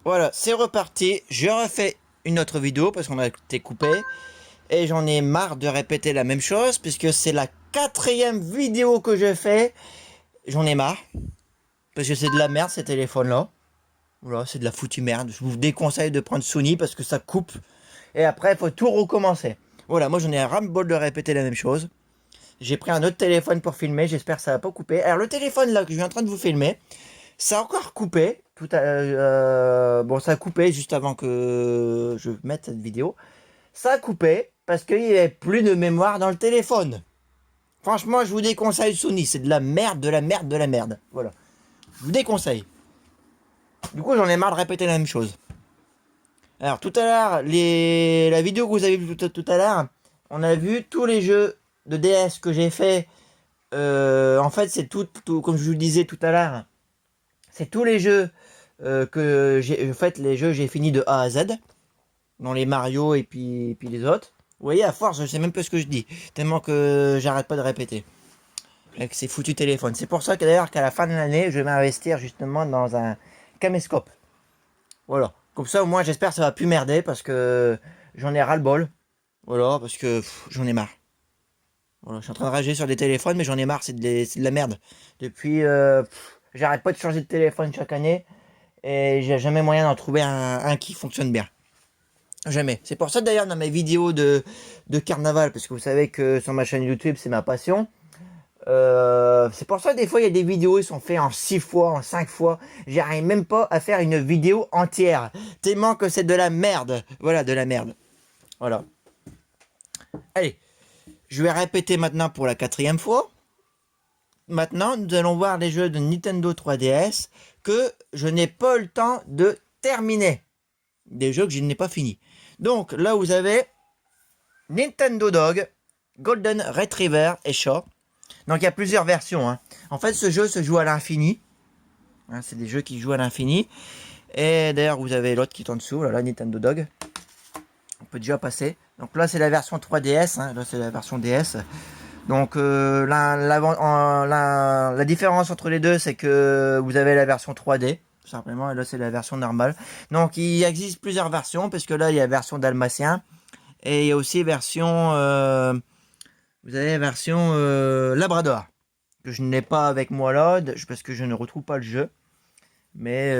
Voilà, c'est reparti. Je refais une autre vidéo parce qu'on a été coupé. Et j'en ai marre de répéter la même chose puisque c'est la quatrième vidéo que je fais. J'en ai marre. Parce que c'est de la merde ces téléphones-là. Voilà, c'est de la foutue merde. Je vous déconseille de prendre Sony parce que ça coupe. Et après, il faut tout recommencer. Voilà, moi j'en ai un ras-le-bol de répéter la même chose. J'ai pris un autre téléphone pour filmer. J'espère que ça va pas couper. Alors le téléphone là que je suis en train de vous filmer, ça a encore coupé. Bon, ça a coupé juste avant que je mette cette vidéo. Ça a coupé parce qu'il n'y avait plus de mémoire dans le téléphone. Franchement, je vous déconseille Sony. C'est de la merde, de la merde, de la merde. Voilà. Je vous déconseille. Du coup, j'en ai marre de répéter la même chose. Alors, tout à l'heure, la vidéo que vous avez vue tout à l'heure, on a vu tous les jeux de DS que j'ai fait. En fait, c'est tout, comme je vous le disais tout à l'heure, c'est tous les jeux que j'ai. En fait, les jeux, j'ai fini de A à Z. Dans les Mario et puis les autres. Vous voyez, à force, je sais même pas ce que je dis. Tellement que j'arrête pas de répéter. Avec ces foutus téléphones. C'est pour ça que d'ailleurs, qu'à la fin de l'année, je vais m'investir justement dans un caméscope. Voilà. Comme ça, au moins, j'espère que ça va plus merder parce que j'en ai ras-le-bol. Voilà, parce que j'en ai marre. Voilà, je suis en train de rager sur des téléphones, mais j'en ai marre, c'est de la merde. Depuis, j'arrête pas de changer de téléphone chaque année et j'ai jamais moyen d'en trouver un qui fonctionne bien. Jamais. C'est pour ça d'ailleurs dans mes vidéos de carnaval, parce que vous savez que sur ma chaîne YouTube c'est ma passion. C'est pour ça des fois il y a des vidéos, ils sont faits en 6 fois, en 5 fois. J'arrive même pas à faire une vidéo entière. Tellement que c'est de la merde. Voilà, de la merde. Voilà. Allez, je vais répéter maintenant pour la quatrième fois. Maintenant, nous allons voir les jeux de Nintendo 3DS que je n'ai pas eu le temps de terminer. Des jeux que je n'ai pas fini. Donc là vous avez Nintendo Dog, Golden Retriever et Shaw. Donc il y a plusieurs versions, hein. En fait, ce jeu se joue à l'infini. Hein, c'est des jeux qui jouent à l'infini. Et d'ailleurs, vous avez l'autre qui est en dessous, là, Nintendo Dog. On peut déjà passer. Donc là, c'est la version 3DS. Hein. Là, c'est la version DS. Donc la différence entre les deux, c'est que vous avez la version 3D. Tout simplement, et là, c'est la version normale. Donc il existe plusieurs versions, parce que là, il y a la version dalmatien. Et il y a aussi version... vous avez la version Labrador, que je n'ai pas avec moi là, parce que je ne retrouve pas le jeu. Mais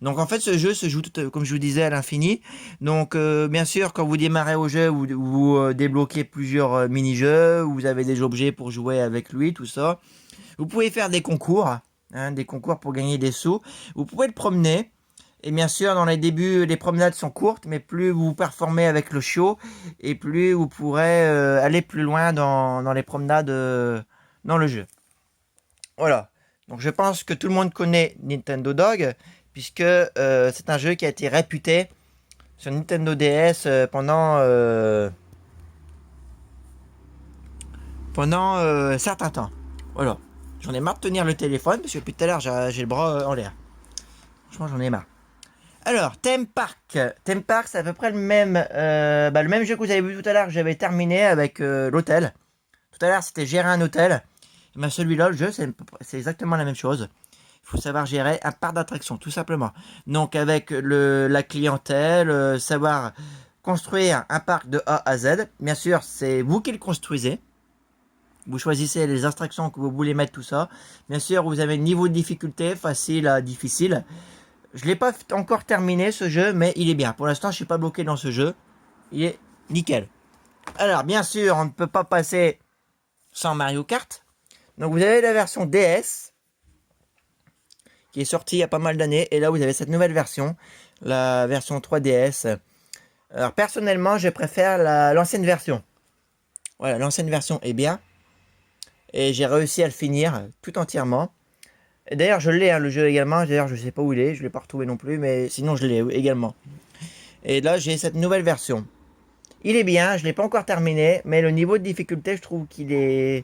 donc en fait ce jeu se joue comme je vous disais à l'infini. Donc bien sûr quand vous démarrez au jeu vous débloquez plusieurs mini-jeux, vous avez des objets pour jouer avec lui, tout ça. Vous pouvez faire des concours, hein, des concours pour gagner des sous. Vous pouvez le promener. Et bien sûr, dans les débuts, les promenades sont courtes, mais plus vous performez avec le chiot, et plus vous pourrez aller plus loin dans les promenades dans le jeu. Voilà. Donc je pense que tout le monde connaît Nintendo Dog, puisque c'est un jeu qui a été réputé sur Nintendo DS pendant un certain temps. Voilà. J'en ai marre de tenir le téléphone, parce que depuis tout à l'heure j'ai le bras en l'air. Franchement, j'en ai marre. Alors, Theme Park. Theme Park, c'est à peu près le même jeu que vous avez vu tout à l'heure que j'avais terminé avec l'hôtel. Tout à l'heure, c'était gérer un hôtel. Mais celui-là, le jeu, c'est exactement la même chose. Il faut savoir gérer un parc d'attractions, tout simplement. Donc, avec la clientèle, savoir construire un parc de A à Z. Bien sûr, c'est vous qui le construisez. Vous choisissez les instructions que vous voulez mettre, tout ça. Bien sûr, vous avez un niveau de difficulté, facile à difficile. Je ne l'ai pas encore terminé ce jeu, mais il est bien. Pour l'instant, je ne suis pas bloqué dans ce jeu. Il est nickel. Alors, bien sûr, on ne peut pas passer sans Mario Kart. Donc, vous avez la version DS qui est sortie il y a pas mal d'années. Et là, vous avez cette nouvelle version, la version 3DS. Alors, personnellement, je préfère l'ancienne version. Voilà, l'ancienne version est bien. Et j'ai réussi à le finir tout entièrement. D'ailleurs, je l'ai, hein, le jeu également. D'ailleurs, je ne sais pas où il est. Je ne l'ai pas retrouvé non plus. Mais sinon, je l'ai également. Et là, j'ai cette nouvelle version. Il est bien, je ne l'ai pas encore terminé, mais le niveau de difficulté, je trouve qu'il est...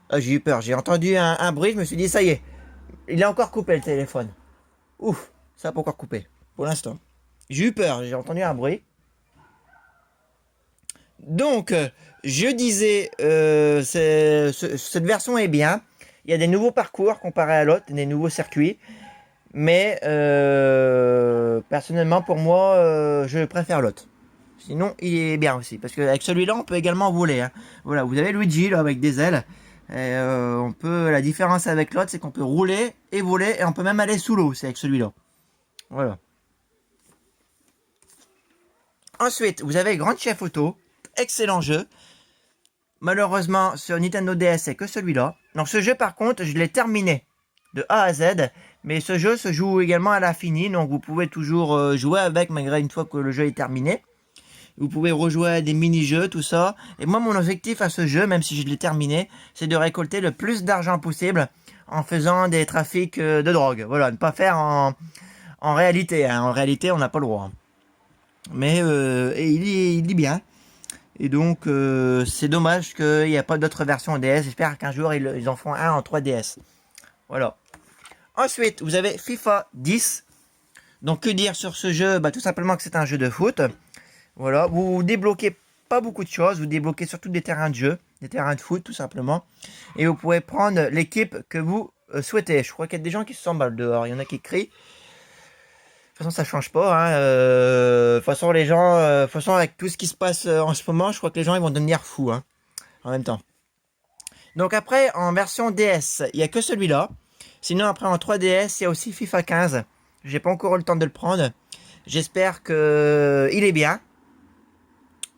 Ah, j'ai eu peur, j'ai entendu un bruit, je me suis dit, ça y est, il a encore coupé le téléphone. Ouf, ça n'a pas encore coupé, pour l'instant. J'ai eu peur, j'ai entendu un bruit. Donc, je disais, cette version est bien. Il y a des nouveaux parcours comparé à l'autre, des nouveaux circuits. Mais personnellement, pour moi, je préfère l'autre. Sinon, il est bien aussi. Parce qu'avec celui-là, on peut également voler. Hein. Voilà, vous avez Luigi là, avec des ailes. Et, on peut, la différence avec l'autre, c'est qu'on peut rouler et voler. Et on peut même aller sous l'eau, c'est avec celui-là. Voilà. Ensuite, vous avez Grand Chef Auto. Excellent jeu. Malheureusement, sur Nintendo DS, c'est que celui-là. Donc ce jeu, par contre, je l'ai terminé de A à Z. Mais ce jeu se joue également à l'infini. Donc vous pouvez toujours jouer avec, malgré une fois que le jeu est terminé. Vous pouvez rejouer à des mini-jeux, tout ça. Et moi, mon objectif à ce jeu, même si je l'ai terminé, c'est de récolter le plus d'argent possible en faisant des trafics de drogue. Voilà, ne pas faire en réalité. Hein. En réalité, on n'a pas le droit. Mais et il est bien. Et donc, c'est dommage qu'il n'y a pas d'autres versions DS. J'espère qu'un jour, ils en font un en 3DS. Voilà. Ensuite, vous avez FIFA 10. Donc, que dire sur ce jeu? Bah, tout simplement que c'est un jeu de foot. Voilà. Vous débloquez pas beaucoup de choses. Vous débloquez surtout des terrains de jeu. Des terrains de foot, tout simplement. Et vous pouvez prendre l'équipe que vous souhaitez. Je crois qu'il y a des gens qui se s'emballent dehors. Il y en a qui crient. De toute façon, ça change pas. Hein. De toute façon, les gens, de toute façon, avec tout ce qui se passe en ce moment, je crois que les gens ils vont devenir fous. Hein, en même temps. Donc après, en version DS, il n'y a que celui-là. Sinon, après en 3DS, il y a aussi FIFA 15. J'ai pas encore eu le temps de le prendre. J'espère que il est bien.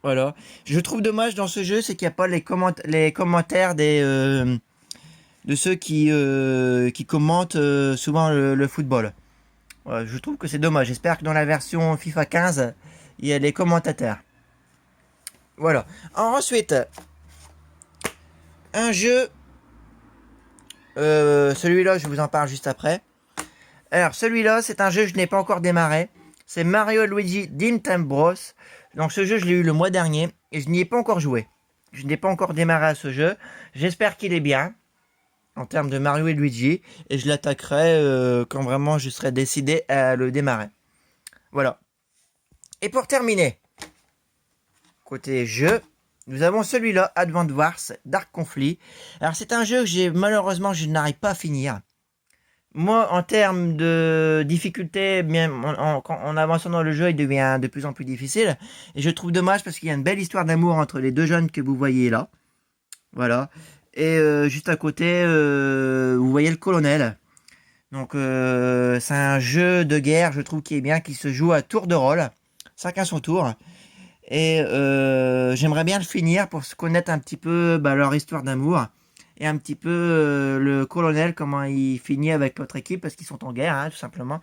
Voilà. Je trouve dommage dans ce jeu, c'est qu'il n'y a pas les commentaires de ceux qui commentent souvent le football. Ouais, je trouve que c'est dommage. J'espère que dans la version FIFA 15, il y a les commentateurs. Voilà. Ensuite, un jeu. Celui-là, je vous en parle juste après. Alors, celui-là, c'est un jeu que je n'ai pas encore démarré. C'est Mario Luigi Dream Time Bros. Donc, ce jeu, je l'ai eu le mois dernier et je n'y ai pas encore joué. Je n'ai pas encore démarré à ce jeu. J'espère qu'il est bien en termes de Mario et Luigi. Et je l'attaquerai quand vraiment je serai décidé à le démarrer. Voilà. Et pour terminer, côté jeu, nous avons celui-là, Advance Wars Dark Conflict. Alors c'est un jeu que malheureusement je n'arrive pas à finir. Moi, en termes de difficulté, bien, en avançant dans le jeu, il devient de plus en plus difficile. Et je trouve dommage parce qu'il y a une belle histoire d'amour entre les deux jeunes que vous voyez là. Voilà. Et juste à côté, vous voyez le colonel. Donc c'est un jeu de guerre, je trouve, qui est bien, qui se joue à tour de rôle. Chacun son tour. Et j'aimerais bien le finir pour se connaître un petit peu leur histoire d'amour. Et un petit peu le colonel, comment il finit avec l'autre équipe, parce qu'ils sont en guerre, hein, tout simplement.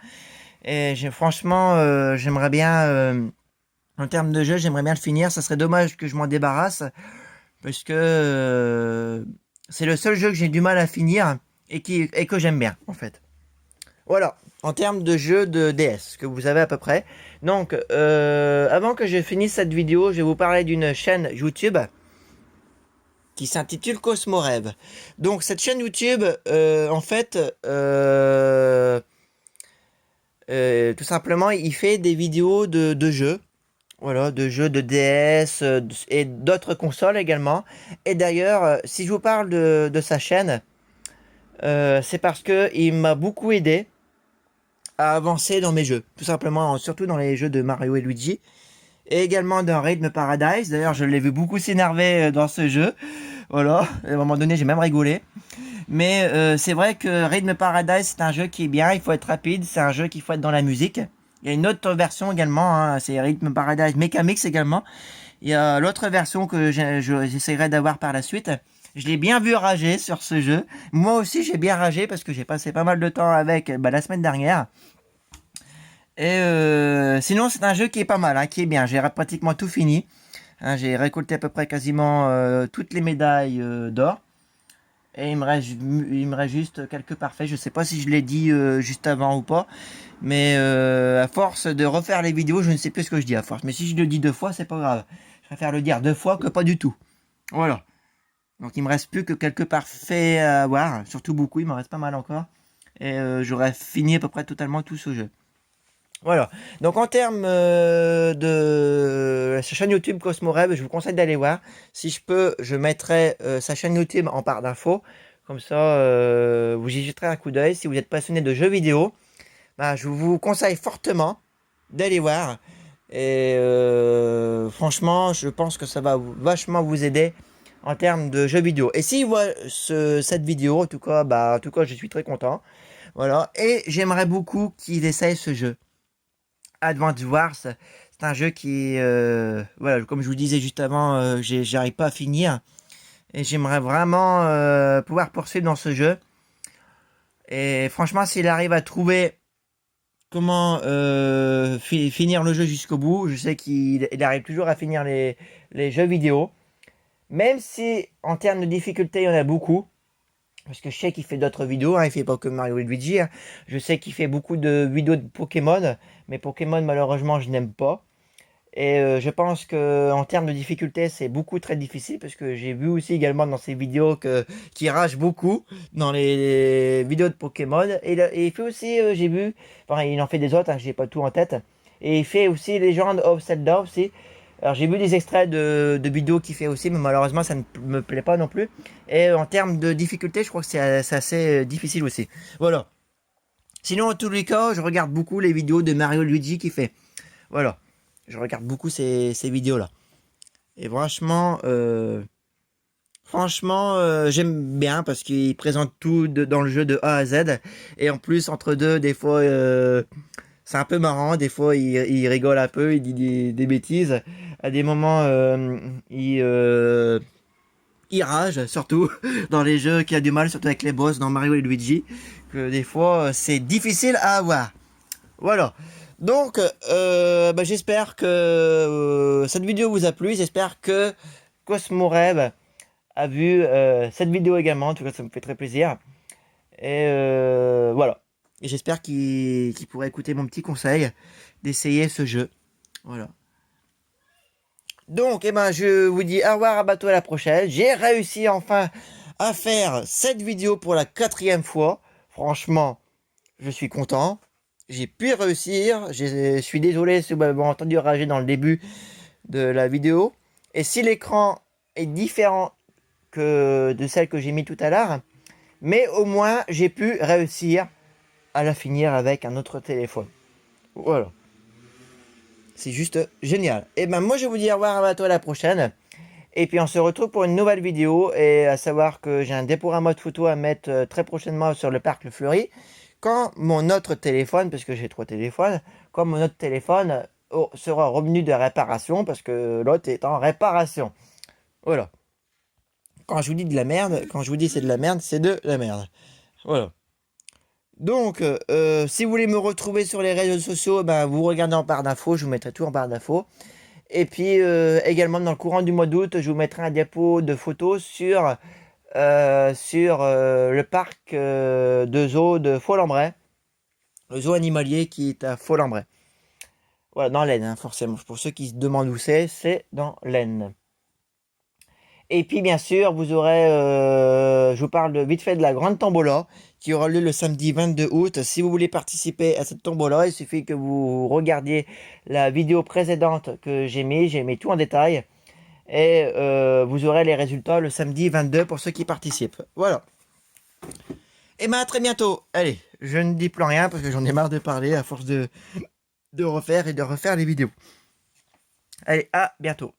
Et franchement, j'aimerais bien, en termes de jeu, j'aimerais bien le finir. Ça serait dommage que je m'en débarrasse, parce que c'est le seul jeu que j'ai du mal à finir et que j'aime bien, en fait. Voilà, en termes de jeu de DS, que vous avez à peu près. Donc, avant que je finisse cette vidéo, je vais vous parler d'une chaîne YouTube qui s'intitule Cosmo Rêve. Donc, cette chaîne YouTube, en fait, tout simplement, il fait des vidéos de jeux. Voilà, de jeux de DS et d'autres consoles également. Et d'ailleurs, si je vous parle de sa chaîne, c'est parce que il m'a beaucoup aidé à avancer dans mes jeux. Tout simplement, surtout dans les jeux de Mario et Luigi. Et également dans Rhythm Paradise. D'ailleurs, je l'ai vu beaucoup s'énerver dans ce jeu. Voilà, à un moment donné, j'ai même rigolé. Mais c'est vrai que Rhythm Paradise, c'est un jeu qui est bien. Il faut être rapide. C'est un jeu qu'il faut être dans la musique. Il y a une autre version également. Hein, c'est Rhythm Paradise Megamix également. Il y a l'autre version que j'essaierai d'avoir par la suite. Je l'ai bien vu rager sur ce jeu. Moi aussi, j'ai bien ragé parce que j'ai passé pas mal de temps avec la semaine dernière. Et sinon, c'est un jeu qui est pas mal, hein, qui est bien. J'ai pratiquement tout fini. Hein, j'ai récolté à peu près quasiment toutes les médailles d'or. Et il me reste juste quelques parfaits. Je sais pas si je l'ai dit juste avant ou pas. Mais à force de refaire les vidéos, je ne sais plus ce que je dis à force. Mais si je le dis deux fois, c'est pas grave. Je préfère le dire deux fois que pas du tout. Voilà. Donc il me reste plus que quelques parfaits à avoir. Surtout beaucoup, il m'en reste pas mal encore. Et j'aurais fini à peu près totalement tout ce jeu. Voilà. Donc en termes de sa chaîne YouTube Cosmo Rêve, je vous conseille d'aller voir. Si je peux, je mettrai sa chaîne YouTube en barre d'infos. Comme ça, vous y jetterez un coup d'œil si vous êtes passionné de jeux vidéo. bah, je vous conseille fortement d'aller voir. Et franchement, je pense que ça va vachement vous aider en termes de jeux vidéo. Et s'il voit cette vidéo, en tout cas, je suis très content. Voilà. Et j'aimerais beaucoup qu'il essaye ce jeu. Advance Wars, c'est un jeu qui, voilà, comme je vous disais juste avant, j'arrive pas à finir. Et j'aimerais vraiment pouvoir poursuivre dans ce jeu. Et franchement, s'il arrive à trouver comment finir le jeu jusqu'au bout, je sais qu'il arrive toujours à finir les jeux vidéo. Même si en termes de difficulté, il y en a beaucoup. Parce que je sais qu'il fait d'autres vidéos, hein, il fait pas que Mario et Luigi. Hein. Je sais qu'il fait beaucoup de vidéos de Pokémon. Mais Pokémon, malheureusement, je n'aime pas. Et je pense que en termes de difficulté, c'est beaucoup très difficile parce que j'ai vu aussi également dans ses vidéos qu'il rage beaucoup dans les vidéos de Pokémon. Et il fait aussi, j'ai vu, enfin il en fait des autres, hein, j'ai pas tout en tête. Et il fait aussi Legend of Zelda aussi. Alors j'ai vu des extraits de vidéos qu'il fait aussi, mais malheureusement ça ne me plaît pas non plus. Et en termes de difficulté, je crois que c'est assez difficile aussi. Voilà. Sinon, en tous les cas, je regarde beaucoup les vidéos de Mario Luigi qui fait. Voilà. Je regarde beaucoup ces vidéos-là. Et j'aime bien parce qu'il présente tout dans le jeu de A à Z. Et en plus, entre deux, des fois, c'est un peu marrant. Des fois, il rigole un peu, il dit des bêtises. À des moments, il rage, surtout dans les jeux qui a du mal, surtout avec les boss dans Mario et Luigi. Que des fois, c'est difficile à avoir. Voilà. Donc, j'espère que cette vidéo vous a plu. J'espère que Cosmo Rêve a vu cette vidéo également. En tout cas, ça me fait très plaisir. Et voilà. Et j'espère qu'il pourra écouter mon petit conseil d'essayer ce jeu. Voilà. Donc, je vous dis au revoir, à bientôt à la prochaine. J'ai réussi enfin à faire cette vidéo pour la 4e fois. Franchement, je suis content. J'ai pu réussir. Je suis désolé si vous m'avez entendu rager dans le début de la vidéo. Et si l'écran est différent que de celle que j'ai mis tout à l'heure, mais au moins j'ai pu réussir à la finir avec un autre téléphone. Voilà. C'est juste génial. Et moi je vous dis au revoir, à toi la prochaine. Et puis on se retrouve pour une nouvelle vidéo. Et à savoir que j'ai un diaporama de photo à mettre très prochainement sur le parc Le Fleury. Quand mon autre téléphone, parce que j'ai 3 téléphones, quand mon autre téléphone sera revenu de réparation, parce que l'autre est en réparation. Voilà. Quand je vous dis de la merde, quand je vous dis c'est de la merde, c'est de la merde. Voilà. Donc, si vous voulez me retrouver sur les réseaux sociaux, vous regardez en barre d'infos, je vous mettrai tout en barre d'infos. Et puis, également, dans le courant du mois d'août, je vous mettrai un diapo de photos sur le parc de zoo de Faux-Lambray. Le zoo animalier qui est à Faux-Lambray. Voilà, dans l'Aisne, hein, forcément. Pour ceux qui se demandent où c'est dans l'Aisne. Et puis, bien sûr, vous aurez, je vous parle vite fait de la grande tombola qui aura lieu le samedi 22 août. Si vous voulez participer à cette tombola, il suffit que vous regardiez la vidéo précédente que j'ai mis tout en détail. Et vous aurez les résultats le samedi 22 pour ceux qui participent. Voilà. Et à très bientôt. Allez, je ne dis plus rien parce que j'en ai marre de parler à force de refaire et de refaire les vidéos. Allez, à bientôt.